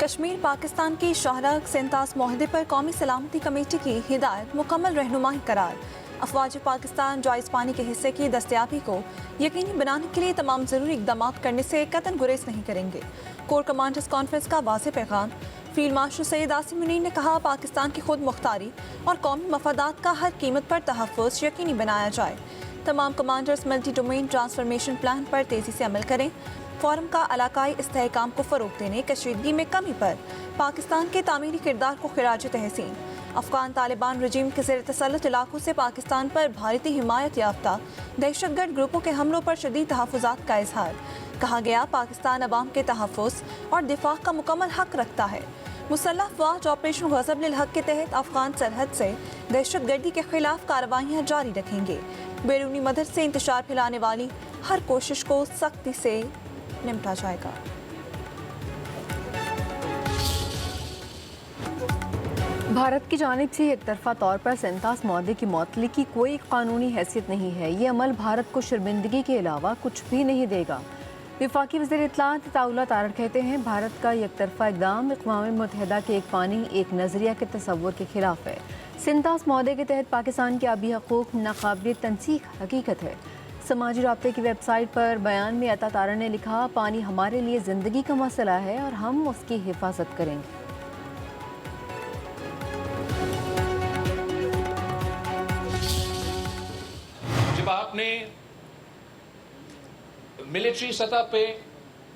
کشمیر پاکستان کی شاہراہ سنتاس معاہدے پر قومی سلامتی کمیٹی کی ہدایت مکمل رہنمائی قرار۔ افواج پاکستان جائز پانی کے حصے کی دستیابی کو یقینی بنانے کے لیے تمام ضروری اقدامات کرنے سے قطعاً گریز نہیں کریں گے۔ کور کمانڈرز کانفرنس کا واضح پیغام۔ فیلڈ مارشل سید عاصم منیر نے کہا، پاکستان کی خود مختاری اور قومی مفادات کا ہر قیمت پر تحفظ یقینی بنایا جائے۔ تمام commanders multi domain transformation plan پر تیزی سے عمل کریں۔ فورم کا علاقائی استحکام کو فروغ دینے، کشیدگی میں کمی پر پاکستان کے تعمیری کردار کو خراج تحسین۔ افغان طالبان رجیم کے زیر تسلط علاقوں سے پاکستان پر بھارتی حمایت یافتہ دہشت گرد گروپوں کے حملوں پر شدید تحفظات کا اظہار۔ کہا گیا، پاکستان عوام کے تحفظ اور دفاع کا مکمل حق رکھتا ہے۔ مسلح افواج آپریشن غضب للحق کے تحت افغان سرحد سے دہشت گردی کے خلاف کارروائیاں جاری رکھیں گے۔ بیرونی مدد سے انتشار پھیلانے والی ہر کوشش کو سختی سے نمٹا جائے گا۔ بھارت کی جانب سے یک طرفہ طور پر سنتاس معاہدے کی معطلی کی کوئی قانونی حیثیت نہیں ہے۔ یہ عمل بھارت کو شرمندگی کے علاوہ کچھ بھی نہیں دے گا۔ وفاقی وزیر اطلاعات عطاءاللہ تارڑ کہتے ہیں، بھارت کا یک طرفہ اقدام اقوام متحدہ کے ایک پانی ایک نظریہ کے تصور کے خلاف ہے۔ سنتاس معاہدے کے تحت پاکستان کے آبی حقوق ناقابل تنسیق حقیقت ہے۔ سماجی رابطے کی ویب سائٹ پر بیان میں عطا تارڑ نے لکھا، پانی ہمارے لیے زندگی کا مسئلہ ہے اور ہم اس کی حفاظت کریں گے۔ جب آپ نے ملٹری سطح پہ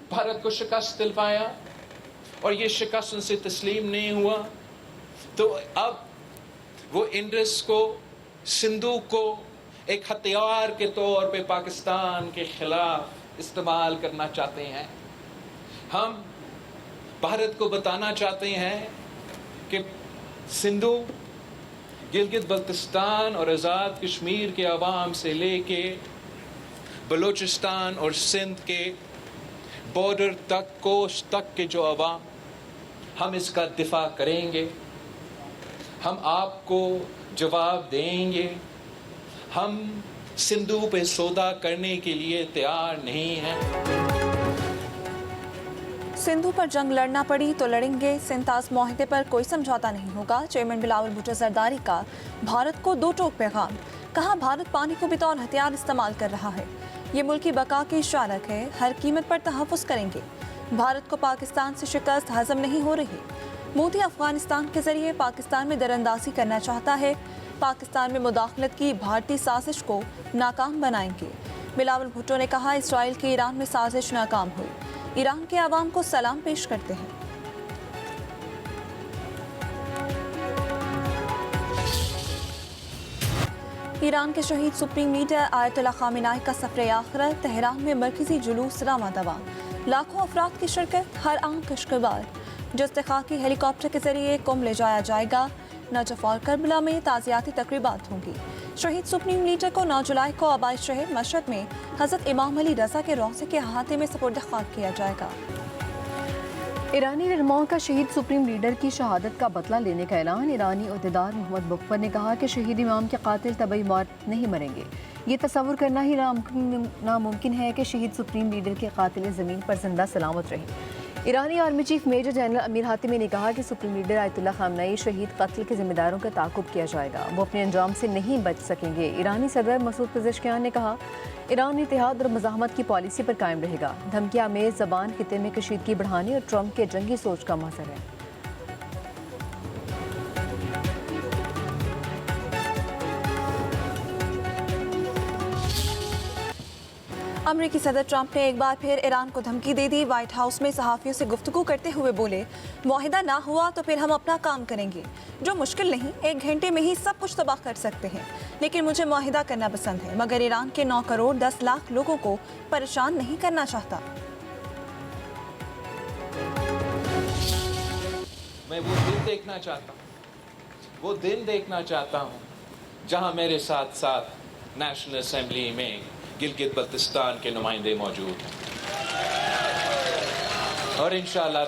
بھارت کو شکست دلوایا اور یہ شکست ان سے تسلیم نہیں ہوا، تو اب وہ انڈس کو، سندھو کو ایک ہتھیار کے طور پہ پاکستان کے خلاف استعمال کرنا چاہتے ہیں۔ ہم بھارت کو بتانا چاہتے ہیں کہ سندھو، گلگت بلتستان اور آزاد کشمیر کے عوام سے لے کے بلوچستان اور سندھ کے بارڈر تک، کوسٹ تک کے جو عوام، ہم اس کا دفاع کریں گے۔ ہم آپ کو جواب دیں گے۔ ہم سندھو پہ سودا کرنے کے لیے تیار نہیں ہیں۔ سندھو پر جنگ لڑنا پڑی تو لڑیں گے، سنتاس معاہدے پر کوئی سمجھوتا نہیں ہوگا۔ چیئرمین بلاول بھٹو زرداری کا بھارت کو دو ٹوک پیغام۔ کہا، بھارت پانی کو بطور ہتھیار استعمال کر رہا ہے۔ یہ ملک کی بقا کی اشارت ہے، ہر قیمت پر تحفظ کریں گے۔ بھارت کو پاکستان سے شکست ہضم نہیں ہو رہی۔ مودی افغانستان کے ذریعے پاکستان میں دراندازی کرنا چاہتا ہے۔ پاکستان میں مداخلت کی بھارتی سازش کو ناکام بنائیں گے۔ بلاول بھٹو نے کہا، اسرائیل کی ایران میں سازش ناکام ہوئی۔ ایران کے عوام کو سلام پیش کرتے ہیں۔ ایران کے شہید سپریم لیڈر آیت اللہ خامنہ ای کا سفر آخرت، تہران میں مرکزی جلوس رواں دواں، لاکھوں افراد کی شرکت، ہر آنکھ اشکبار۔ جسد خاکی ہیلی کاپٹر کے ذریعے قم لے جایا جائے گا۔ نجف اور کربلا میں تعزیتی تقریبات ہوں گی۔ شہید سپریم لیڈر کو 9 جولائی کو آبائی شہر مشہد میں حضرت امام علی رضا کے روضے کے احاطے میں سپرد خاک کیا جائے گا۔ ایرانی رہنماؤں کا شہید سپریم لیڈر کی شہادت کا بدلہ لینے کا اعلان۔ ایرانی عہدیدار محمد بختیار نے کہا کہ شہید امام کے قاتل طبعی موت نہیں مریں گے۔ یہ تصور کرنا ہی ناممکن ہے کہ شہید سپریم لیڈر کے قاتل زمین پر زندہ سلامت رہیں۔ ایرانی آرمی چیف میجر جنرل امیر حاتمی نے کہا کہ سپریم لیڈر آیت اللہ خامنہ ای شہید قتل کے ذمہ داروں کا تعاقب کیا جائے گا، وہ اپنے انجام سے نہیں بچ سکیں گے۔ ایرانی صدر مسعود پزشکیان نے کہا، ایران اتحاد اور مزاحمت کی پالیسی پر قائم رہے گا۔ دھمکی آمیز زبان خطے میں کشیدگی بڑھانے اور ٹرمپ کے جنگی سوچ کا مظہر ہے۔ امریکی صدر ٹرمپ نے ایک بار پھر ایران کو دھمکی دے دی۔ وائٹ ہاؤس میں صحافیوں سے گفتگو کرتے ہوئے بولے، معاہدہ نہ ہوا تو پھر ہم اپنا کام کریں گے، جو مشکل نہیں، 1 گھنٹے میں ہی سب کچھ تباہ کر سکتے ہیں، لیکن مجھے معاہدہ کرنا پسند ہے، مگر ایران کے 9 کروڑ 10 لاکھ لوگوں کو پریشان نہیں کرنا چاہتا۔ میں وہ دن دیکھنا چاہتا ہوں، وہ دن دیکھنا چاہتا ہوں جہاں میرے ساتھ ساتھ نیشنل اسمبلی میں گلگت بلتستان کے نمائندے موجود ہیں، اور انشاءاللہ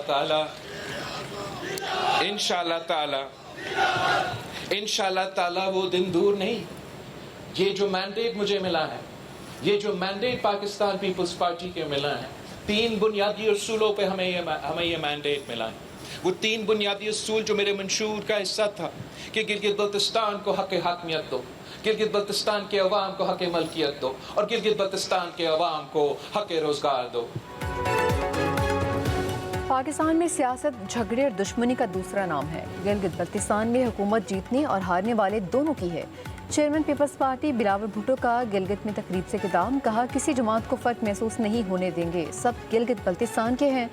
تعالی وہ دن دور نہیں۔ یہ جو مینڈیٹ مجھے ملا ہے، یہ جو مینڈیٹ پاکستان پیپلز پارٹی کے ملا ہے، 3 بنیادی اصولوں پہ ہمیں یہ مینڈیٹ ملا ہے۔ وہ 3 بنیادی اصول جو میرے منشور کا حصہ تھا کہ گلگت بلتستان کو حق حاکمیت دو، گلگت بلتستان کے عوام کو حق ملکیت دو، اور گلگت بلتستان کے عوام کو حق روزگار دو۔ پاکستان میں سیاست جھگڑے اور دشمنی کا دوسرا نام ہے۔ گلگت بلتستان میں حکومت جیتنے اور ہارنے والے دونوں کی ہے۔ چیئرمین پیپلز پارٹی بلاول بھٹو کا گلگت میں تقریب سے خطاب، کہا کسی جماعت کو فرق محسوس نہیں ہونے دیں گے، سب گلگت بلتستان کے ہیں۔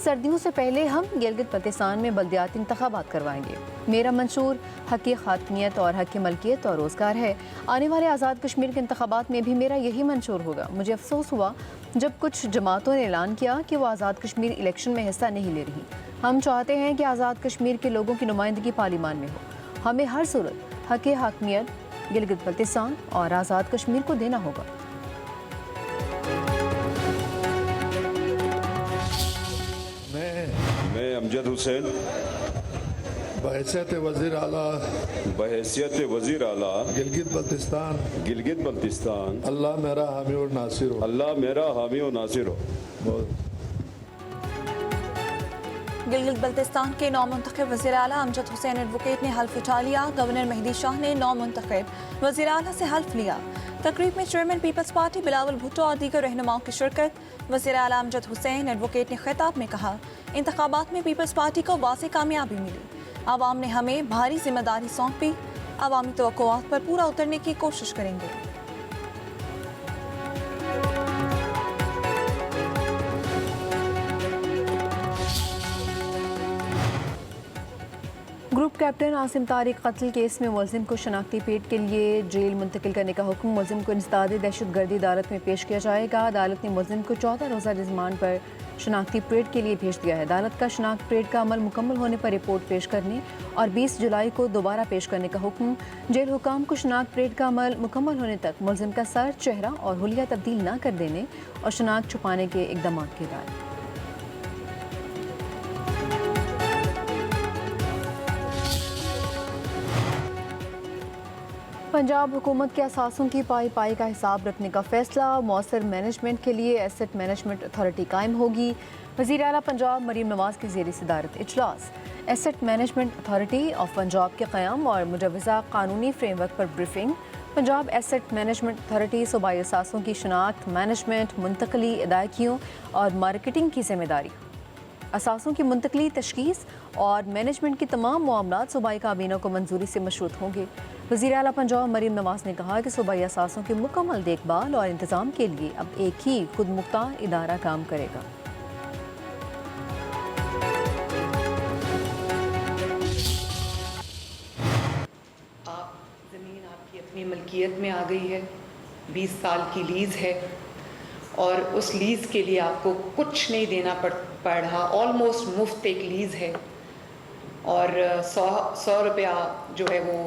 سردیوں سے پہلے ہم گلگت بلتستان میں بلدیاتی انتخابات کروائیں گے۔ میرا منشور حق حاکمیت اور حق ملکیت اور روزگار ہے۔ آنے والے آزاد کشمیر کے انتخابات میں بھی میرا یہی منشور ہوگا۔ مجھے افسوس ہوا جب کچھ جماعتوں نے اعلان کیا کہ وہ آزاد کشمیر الیکشن میں حصہ نہیں لے رہی۔ ہم چاہتے ہیں کہ آزاد کشمیر کے لوگوں کی نمائندگی پارلیمان میں ہو۔ ہمیں ہر صورت حق حاکمیت گلگت بلتستان اور آزاد کشمیر کو دینا ہوگا۔ میں امجد حسین بحیثیت وزیر اعلیٰ گلگت بلتستان اللہ میرا حامی اور ناصر ہو۔ اللہ میرا حامی و ناصر ہو۔ گلگت بلتستان کے نو منتخب وزیر اعلیٰ امجد حسین ایڈوکیٹ نے حلف اٹھا لیا۔ گورنر مہدی شاہ نے نو منتخب وزیر اعلیٰ سے حلف لیا۔ تقریب میں چیئرمین پیپلز پارٹی بلاول بھٹو اور دیگر رہنماؤں کی شرکت۔ وزیر اعلیٰ امجد حسین ایڈوکیٹ نے خطاب میں کہا، انتخابات میں پیپلز پارٹی کو واضح کامیابی ملی۔ عوام نے ہمیں بھاری ذمہ داری سونپی، عوامی توقعات پر پورا اترنے کی کوشش کریں گے۔ گروپ کیپٹن عاصم طارق قتل کیس میں ملزم کو شناختی پیٹ کے لیے جیل منتقل کرنے کا حکم۔ ملزم کو انسداد دہشت گردی عدالت میں پیش کیا جائے گا۔ عدالت نے ملزم کو 14 روزہ ریمانڈ پر شناختی پریڈ کے لیے بھیج دیا ہے۔ عدالت کا شناخت پریڈ کا عمل مکمل ہونے پر رپورٹ پیش کرنے اور 20 جولائی کو دوبارہ پیش کرنے کا حکم۔ جیل حکام کو شناخت پریڈ کا عمل مکمل ہونے تک ملزم کا سر، چہرہ اور حلیہ تبدیل نہ کر دینے اور شناخت چھپانے کے اقدامات کی ہدایت۔ پنجاب حکومت کے اثاثوں کی پائی پائی کا حساب رکھنے کا فیصلہ، مؤثر مینجمنٹ کے لیے ایسٹ مینجمنٹ اتھارٹی قائم ہوگی۔ وزیر اعلیٰ پنجاب مریم نواز کی زیر صدارت اجلاس۔ Asset management authority of Punjab کے قیام اور مجوزہ قانونی فریم ورک پر briefing. Punjab asset management authority صوبائی اثاثوں کی شناخت، مینجمنٹ، منتقلی، ادائیگیوں اور مارکیٹنگ کی ذمہ داری۔ اثاثوں کی منتقلی، تشخیص اور مینجمنٹ کی تمام معاملات صوبائی کابینہ کو منظوری سے مشروط ہوں گے۔ وزیر اعلیٰ پنجاب مریم نواز نے کہا کہ صوبائی اثاثوں کی مکمل دیکھ بھال اور انتظام کے لیے اب ایک ہی خود مختار ادارہ کام کرے گا۔ زمین آپ کی اپنی ملکیت میں آ گئی ہے، 20 سال کی لیز ہے اور اس لیز کے لیے آپ کو کچھ نہیں دینا پڑ رہا، آلموسٹ مفت ایک لیز ہے اور 100 روپیہ جو ہے وہ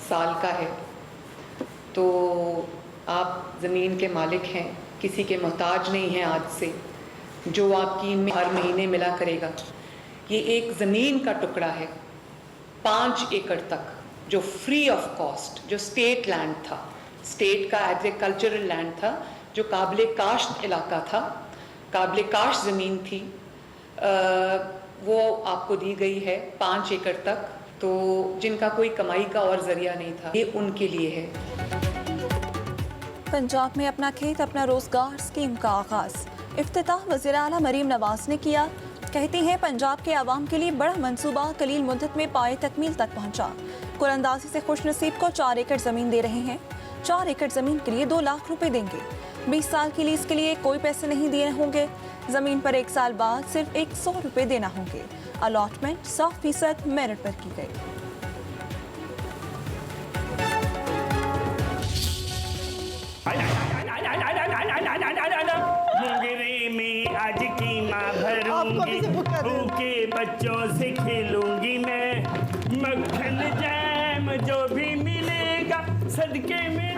سال کا ہے۔ تو آپ زمین کے مالک ہیں، کسی کے محتاج نہیں ہیں آج سے، جو آپ کی ہر مہینے ملا کرے گا۔ یہ ایک زمین کا ٹکڑا ہے 5 ایکڑ تک، جو فری آف کاسٹ، جو اسٹیٹ لینڈ تھا، اسٹیٹ کا ایگریکلچرل لینڈ تھا، جو قابل کاشت علاقہ تھا، قابل کاشت زمین تھی، وہ آپ کو دی گئی ہے 5 ایکڑ تک۔ تو جن کا کوئی کمائی کا اور ذریعہ نہیں تھا، یہ ان کے لیے ہے۔ پنجاب میں اپنا کھیت اپنا روزگار اسکیم کا آغاز، افتتاح وزیر اعلیٰ مریم نواز نے کیا۔ کہتی ہیں پنجاب کے عوام کے لیے بڑا منصوبہ قلیل مدت میں پائے تکمیل تک پہنچا۔ کل اندازی سے خوش نصیب کو 4 ایکڑ زمین دے رہے ہیں۔ 4 ایکڑ زمین کے لیے 2 لاکھ روپے دیں گے۔ 20 سال کی لیز کے لیے کوئی پیسے نہیں دینے ہوں گے۔ زمین پر 1 سال بعد صرف 100 روپے دینا ہوں گے۔ الاٹمنٹ 100% میرٹ پر کی گئی۔ مونگرے میں آج قیمہ بھروں گی، بھوکے بچوں سے کھیلوں گی میں، مکھن جیم جو بھی ملے گا صدقے میں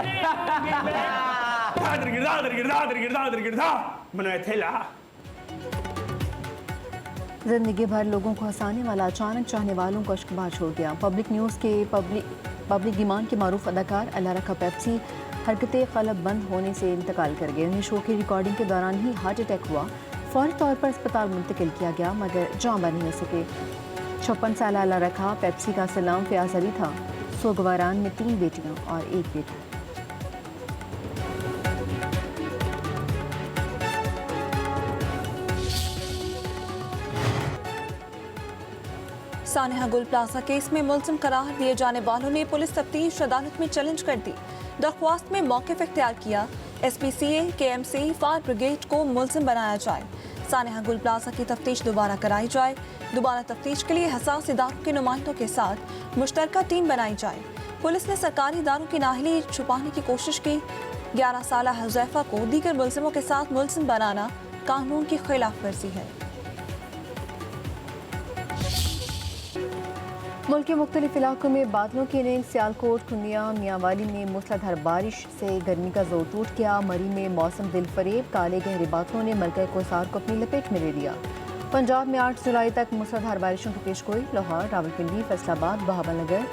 زندگی بھر لوگوں کو ہنسانے والا اچانک چاہنے والوں کو اشک بار چھوڑ گیا۔ پبلک نیوز کے پبلک ڈیمانڈ کے معروف اداکار اللہ رکھا پیپسی حرکت قلب بند ہونے سے انتقال کر گئے۔ انہیں شو کی ریکارڈنگ کے دوران ہی ہارٹ اٹیک ہوا۔ فوری طور پر اسپتال منتقل کیا گیا مگر جاں بہ نہیں سکے 56 سالہ لڑکا پیپسی کا سلام فیاض علی تھا سوگواران میں 3 بیٹیاں اور 1 بیٹا سانحہ گل پلازہ کیس میں ملزم قرار دیے جانے والوں نے پولیس تفتیش عدالت میں چیلنج کر دی درخواست میں موقف اختیار کیا ایس پی سی اے کے ایم سی فائر بریگیڈ کو ملزم بنایا جائے سانحہ گل پلازہ کی تفتیش دوبارہ کرائی جائے دوبارہ تفتیش کے لیے حساس اداروں کے نمائندوں کے ساتھ مشترکہ ٹیم بنائی جائے پولیس نے سرکاری اداروں کی نااہلی چھپانے کی کوشش کی 11 سالہ حذیفہ کو دیگر ملزموں کے ساتھ ملزم بنانا قانون کی خلاف ورزی ہے ملک کے مختلف علاقوں میں بادلوں کی نیند سیالکوٹ کنیا میاں والی میں موسلادھار بارش سے گرمی کا زور ٹوٹ گیا مری میں موسم دل فریب کالے گہرے بادلوں نے ملکہ کوسار کو اپنی لپیٹ میں لے لیا پنجاب میں 8 جولائی تک موسلادھار بارشوں کی پیش گوئی لاہور راولپنڈی فیصل آباد بہاول نگر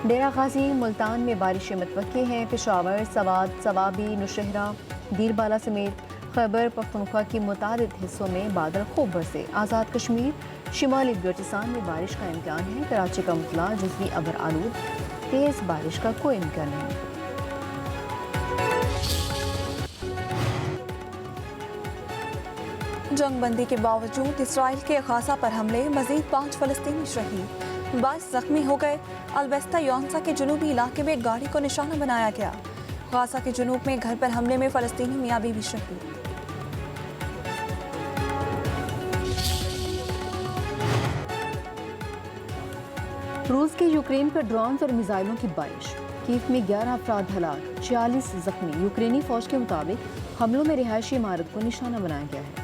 ڈیرہ غازی ملتان میں بارشیں متوقع ہیں پشاور سوات صوابی نوشہرہ دیر بالا سمیت خیبر پختونخوا کی متعدد حصوں میں بادل خوب برسے آزاد کشمیر شمالی بلوچستان میں بارش کا امکان ہے کراچی کا مطلع جزوی ابر آلود تیز بارش کا کوئی امکان نہیں جنگ بندی کے باوجود اسرائیل کے غزہ پر حملے مزید 5 فلسطینی شہید 22 زخمی ہو گئے البیستہ یونسا کے جنوبی علاقے میں گاڑی کو نشانہ بنایا گیا غزہ کے جنوب میں گھر پر حملے میں فلسطینی میاں بیوی شہید روس کی یوکرین پر ڈرونز اور میزائلوں کی بارش کیف میں 11 افراد ہلاک 46 زخمی یوکرینی فوج کے مطابق حملوں میں رہائشی عمارت کو نشانہ بنایا گیا ہے